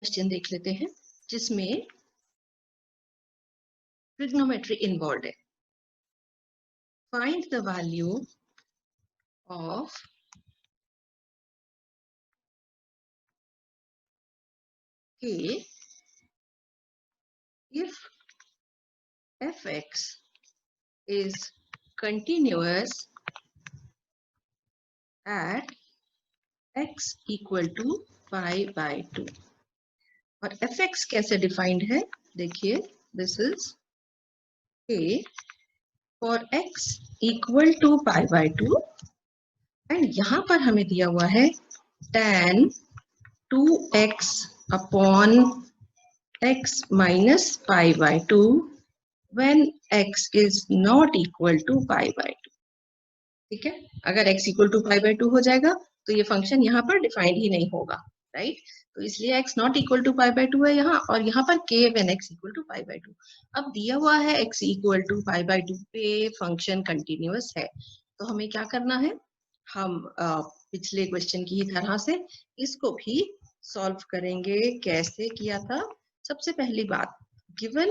Question देख लेते हैं जिसमें ट्रिग्नोमेट्री इन्वॉल्व है। Find the value of k if fx is continuous at x equal to pi by 2। और fx कैसे डिफाइंड है, देखिए this is k for x equal to pi by 2 and यहाँ पर हमें दिया हुआ है tan 2x upon x minus pi by 2 when x is not equal to pi by 2। ठीक है, अगर x equal to pi by 2 हो जाएगा तो ये फंक्शन यहाँ पर डिफाइंड ही नहीं होगा, राइट। तो इसलिए x not equal to pi by 2 है यहाँ, और यहाँ पर k when x equal to pi by 2। अब दिया हुआ है x equal to pi by 2 पे फंक्शन कंटिन्यूअस है, तो हमें क्या करना है, हम पिछले क्वेश्चन की ही तरह से इसको भी सॉल्व करेंगे। कैसे किया था, सबसे पहली बात, given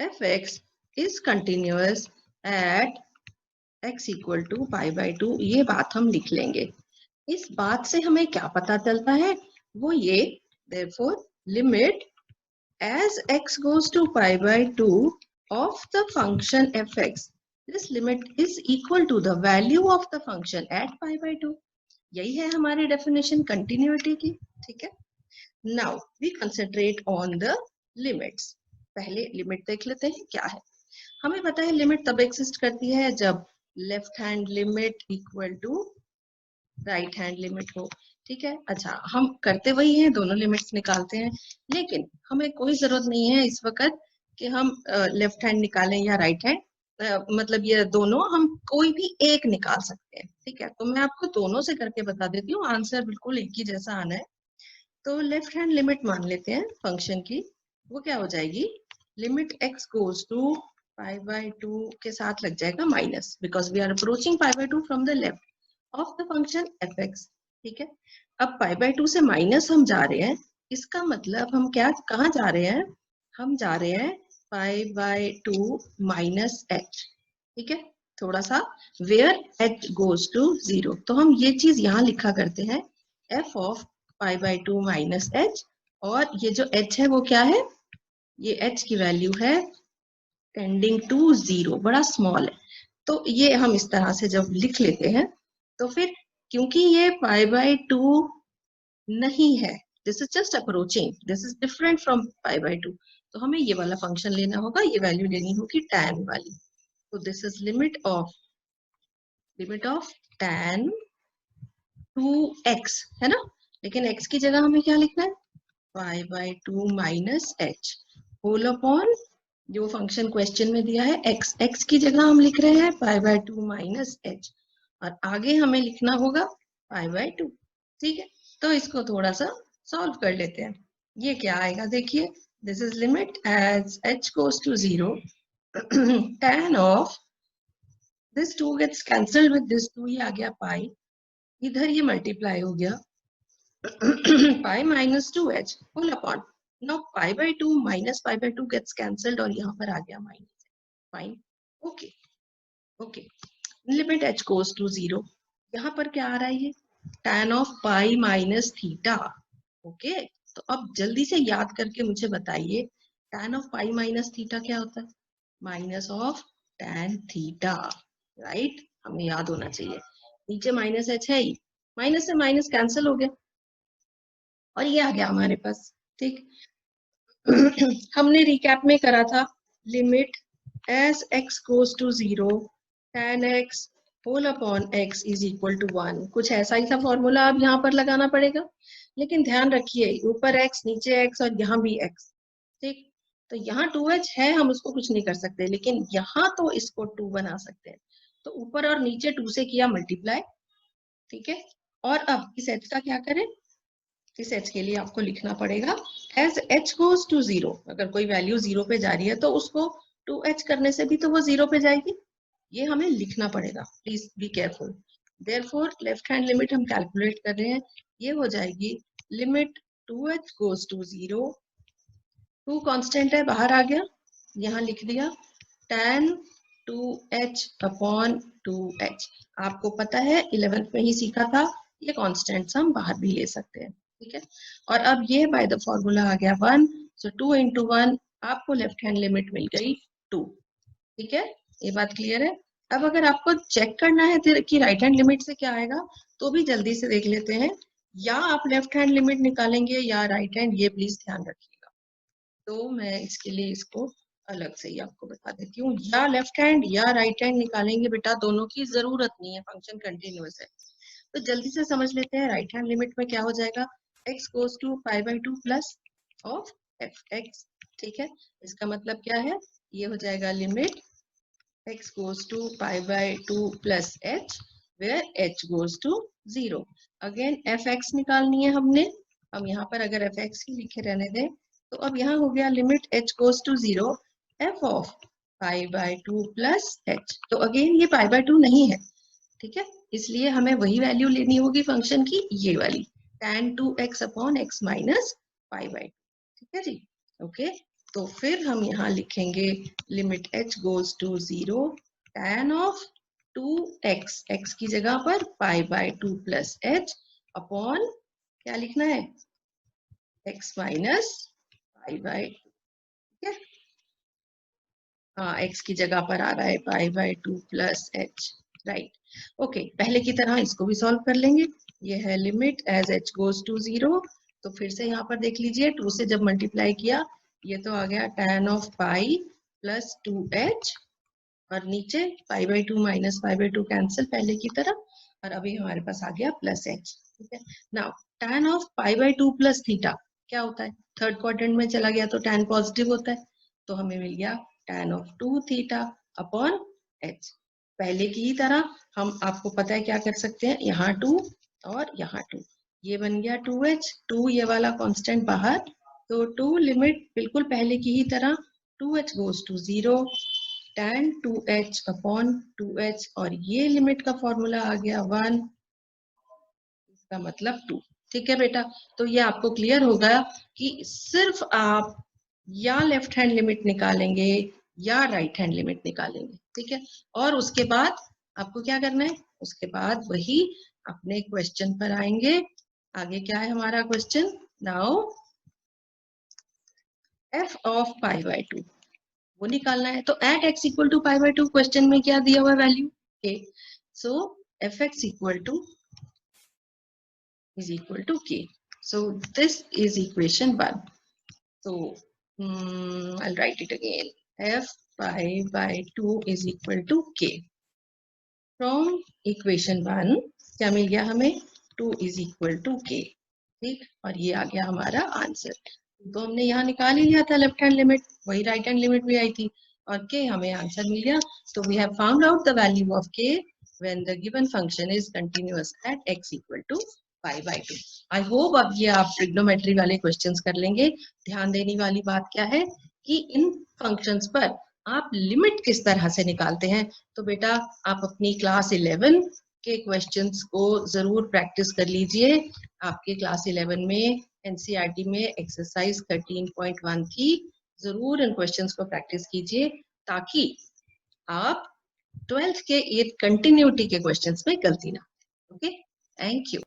fx is continuous at x equal to pi by 2, ये बात हम लिख लेंगे। इस बात से हमें क्या पता चलता है, वो ये, therefore limit as x goes to pi by 2 of the function fx, this limit is equal to the value of the function at pi by 2। यही है हमारी डेफिनेशन कंटिन्यूटी की, ठीक है। Now we concentrate on the limits. पहले limit देख लेते हैं क्या है। हमें पता है लिमिट तब एग्जिस्ट करती है जब left hand limit equal to right hand limit हो, ठीक है। अच्छा, हम करते वही हैं, दोनों लिमिट्स निकालते हैं, लेकिन हमें कोई जरूरत नहीं है इस वक्त कि हम लेफ्ट हैंड निकालें या राइट हैंड, मतलब ये दोनों हम कोई भी एक निकाल सकते हैं, ठीक है। तो मैं आपको दोनों से करके बता देती हूँ, आंसर बिल्कुल एक ही जैसा आना है। तो लेफ्ट हैंड लिमिट मान लेते हैं फंक्शन की, वो क्या हो जाएगी, limit x goes to pi by 2 के साथ लग जाएगा minus, because we are approaching pi by 2 from the left of the function fx, ठीक है। अब पाई बाय 2 से माइनस हम जा रहे हैं, इसका मतलब हम क्या कहाँ जा रहे हैं, हम जा रहे हैं पाई बाय 2 माइनस h, ठीक है। थोड़ा सा वेयर h गोज टू 0, तो हम ये चीज यहाँ लिखा करते हैं f of pi by 2 minus h, और ये जो h है वो क्या है, ये h की वैल्यू है टेंडिंग टू 0, बड़ा स्मॉल है। तो ये हम इस तरह से जब लिख लेते हैं, तो फिर क्योंकि ये पाई बाय 2 नहीं है, this is just approaching, this is different from pi by 2, तो हमें ये वाला फंक्शन लेना होगा, ये वैल्यू लेनी होगी tan वाली। तो this is limit of tan 2x, है ना। लेकिन x की जगह हमें क्या लिखना है, pi by 2 minus h whole upon जो फंक्शन क्वेश्चन में दिया है x की जगह हम लिख रहे हैं पाई बाय 2 माइनस h, और आगे हमें लिखना होगा पाई बाय 2, ठीक है। तो इसको थोड़ा सा सॉल्व कर लेते हैं। ये क्या आएगा, देखिए this is limit as h goes to 0 tan of this 2 gets cancelled with this 2, ये आ गया पाई, इधर ये मल्टीप्लाई हो गया pi minus 2h whole upon, now pi by 2 minus pi by 2 gets cancelled और यहाँ पर आ गया minus, fine, okay okay. Limit h goes to 0, यहाँ पर क्या आ रहा है, ये tan of pi minus theta, okay. तो अब जल्दी से याद करके मुझे बताइए tan of pi minus theta क्या होता है, minus of tan theta, right, हमें याद होना चाहिए। नीचे माइनस h है ही, माइनस से माइनस कैंसिल हो गया और ये आ गया हमारे पास, ठीक। हमने रिकैप में करा था limit as x goes to 0 tan x whole upon x is equal to 1, कुछ ऐसा ही था फॉर्मूला, अब यहाँ पर लगाना पड़ेगा, लेकिन ध्यान रखिए ऊपर x नीचे x और यहाँ भी x, ठीक। तो यहाँ 2h है, हम उसको कुछ नहीं कर सकते, लेकिन यहाँ तो इसको 2 बना सकते हैं, तो ऊपर और नीचे 2 से किया मल्टीप्लाई, ठीक है। और अब इस h का क्या करें, इस h के लिए आपको लिखना पड़ेगा एज h गोज टू 0, अगर कोई वैल्यू 0 पे जा रही है तो उसको 2h करने से भी तो वो 0 पे जाएगी, ये हमें लिखना पड़ेगा, please be careful. Therefore left hand limit हम कैलकुलेट कर रहे हैं, ये हो जाएगी limit 2h goes to 0, 2 constant है बाहर आ गया, यहाँ लिख दिया tan 2h अपॉन 2h। आपको पता है 11th में ही सीखा था, ये कांस्टेंट्स हम बाहर भी ले सकते हैं, ठीक है। और अब ये बाय द फॉर्मूला आ गया 1, सो 2 into 1, आपको लेफ्ट हैंड लिमिट मिल गई 2, ठीक है। ये बात क्लियर है। अब अगर आपको चेक करना है कि राइट हैंड लिमिट से क्या आएगा, तो भी जल्दी से देख लेते हैं। या आप लेफ्ट हैंड लिमिट निकालेंगे या राइट हैंड, ये प्लीज ध्यान रखिएगा। तो मैं इसके लिए इसको अलग से ही आपको बता देती हूँ। या लेफ्ट हैंड या राइट हैंड निकालेंगे बेटा, दोनों की जरूरत नहीं है, फंक्शन कंटिन्यूअस है। तो जल्दी से समझ लेते हैं, राइट हैंड लिमिट में क्या हो जाएगा, x goes to π/2 plus of fx, ठीक है। इसका मतलब क्या है, ये हो जाएगा limit x goes to π/2 plus h, where h goes to 0। Again fx निकालनी है हमने, हम यहाँ पर अगर fx ही लिखे रहने दें, तो अब यहाँ हो गया limit h goes to 0 f of π/2 plus h। तो अगेन ये π/2 नहीं है, ठीक है, इसलिए हमें वही वैल्यू लेनी होगी फंक्शन की, ये वाली tan 2x upon x minus π/2, ठीक है जी। ओके, तो फिर हम यहाँ लिखेंगे limit h goes to 0 tan of 2x, x की जगह पर π/2 प्लस h अपॉन क्या लिखना है, x माइनस π/2, ठीक है। हाँ, x की जगह पर आ रहा है π/2 प्लस h, राइट। ओके, पहले की तरह इसको भी सॉल्व कर लेंगे। ये है limit as h goes to 0, तो फिर से यहाँ पर देख लीजिए 2 से जब मल्टीप्लाई किया, ये तो आ गया tan of pi plus 2h, और नीचे π/2 माइनस π/2 कैंसिल पहले की तरह, और अभी हमारे पास आ गया प्लस h, ठीक है। Now tan of π/2 plus theta क्या होता है, थर्ड क्वाड्रेंट में चला गया तो tan पॉजिटिव होता है, तो हमें मिल गया tan of 2 theta upon h। पहले की ही तरह हम, आपको पता है क्या कर सकते हैं, यहाँ 2 और यहाँ 2, ये बन गया 2h, 2 ये वाला कांस्टेंट बाहर, तो 2 लिमिट बिल्कुल पहले की ही तरह 2h goes to 0 tan 2h upon 2h, और ये लिमिट का फॉर्मूला आ गया 1, इसका मतलब 2, ठीक है बेटा। तो ये आपको क्लियर होगा कि सिर्फ आप या लेफ्ट हैंड लिमिट निकालेंगे या राइट हैंड लिमिट निकालेंगे, ठीक है। और उसके बाद आपको क्या करना है, उसके बाद वही अपने क्वेश्चन पर आएंगे। आगे क्या है हमारा क्वेश्चन, नाउ f ऑफ π/2 वो निकालना है। तो at x equal to π/2 question में क्या दिया हुआ value k, so fx is equal to k, so this is equation 1। so I'll write it again, f π/2 is equal to k। from equation 1 क्या मिल गया हमें, 2 is equal to k, ठीक, और ये आ गया हमारा आंसर। तो हमने यहाँ निकाल ही लिया था लेफ्ट हैंड लिमिट, वही राइट हैंड लिमिट भी आई थी, और k हमें आंसर मिल गया। तो we have found out the value of k when the given function is continuous at x equal to π/2। I hope अब ये आप ट्रिग्नोमेट्री वाले क्वेश्चंस कर लेंगे। ध्यान देने वाली बात क्या है कि इन फंक्शंस पर आप लिमिट किस तरह से निकालते हैं। तो बेटा आप अपनी क्लास 11 के क्वेश्चंस को जरूर प्रैक्टिस कर लीजिए। आपके क्लास 11 में एनसीईआरटी में एक्सरसाइज 13.1 थी, जरूर इन क्वेश्चंस को प्रैक्टिस कीजिए ताकि आप 12th के 8 कंटिन्यूटी के क्वेश्चंस में गलती ना। Okay, thank you.